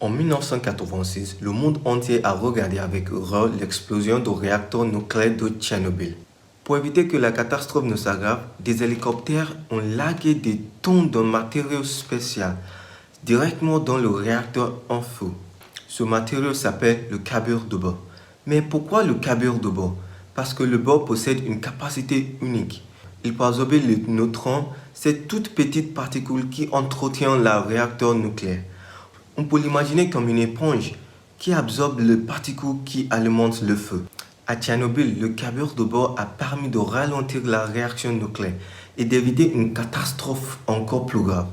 En 1986, le monde entier a regardé avec horreur l'explosion du réacteur nucléaire de Tchernobyl. Pour éviter que la catastrophe ne s'aggrave, des hélicoptères ont largué des tonnes de matériaux spécial directement dans le réacteur en feu. Ce matériau s'appelle le carburant de bord. Mais pourquoi le carburant de bord? Parce que le bord possède une capacité unique. Il peut absorber les neutrons, ces toutes petites particules qui entretiennent le réacteur nucléaire. On peut l'imaginer comme une éponge qui absorbe les particules qui alimentent le feu. À Tchernobyl, le carburant de bord a permis de ralentir la réaction nucléaire et d'éviter une catastrophe encore plus grave.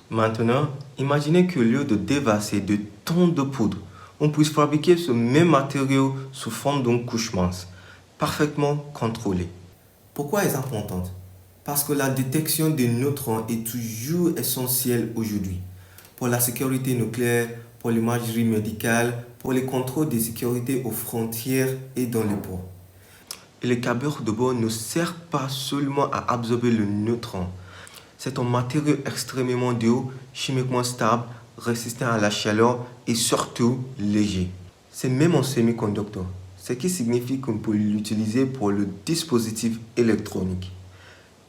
Maintenant, imaginez qu'au lieu de déverser de tonnes de poudre, on puisse fabriquer ce même matériau sous forme d'une couche mince, parfaitement contrôlée. Pourquoi est-ce importante? Parce que la détection des neutrons est toujours essentielle aujourd'hui. Pour la sécurité nucléaire, pour l'imagerie médicale, pour les contrôles de sécurité aux frontières et dans les ports. Et le carburant de bord ne sert pas seulement à absorber le neutron. C'est un matériau extrêmement dur, chimiquement stable, résistant à la chaleur et surtout léger. C'est même un semi-conducteur, ce qui signifie qu'on peut l'utiliser pour le dispositif électronique.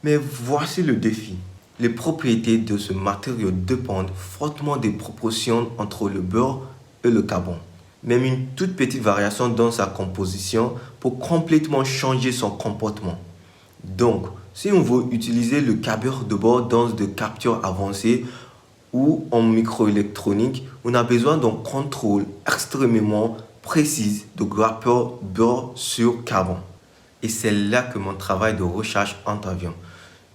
Mais voici le défi. Les propriétés de ce matériau dépendent fortement des proportions entre le beurre et le carbone. Même une toute petite variation dans sa composition peut complètement changer son comportement. Donc, si on veut utiliser le carburant de bord dans des captures avancées ou en microélectronique, on a besoin d'un contrôle extrêmement précis de rapport beurre sur carbone. Et c'est là que mon travail de recherche intervient.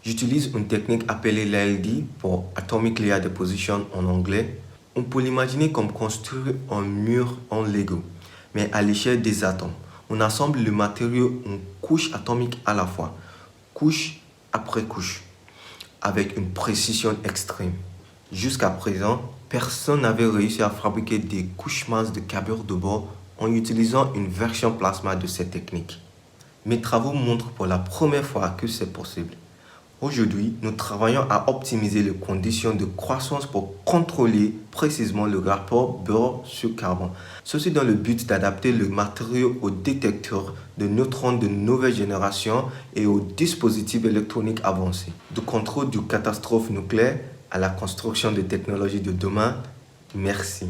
J'utilise une technique appelée l'ALD pour Atomic Layer Deposition en anglais. On peut l'imaginer comme construire un mur en Lego, mais à l'échelle des atomes. On assemble le matériau en couche atomique à la fois, couche après couche, avec une précision extrême. Jusqu'à présent, personne n'avait réussi à fabriquer des couches minces de carburant de bord en utilisant une version plasma de cette technique. Mes travaux montrent pour la première fois que c'est possible. Aujourd'hui, nous travaillons à optimiser les conditions de croissance pour contrôler précisément le rapport beurre sur carbone. Ceci dans le but d'adapter le matériau aux détecteurs de neutrons de nouvelle génération et aux dispositifs électroniques avancés. Du contrôle du catastrophe nucléaire à la construction de technologies de demain, merci.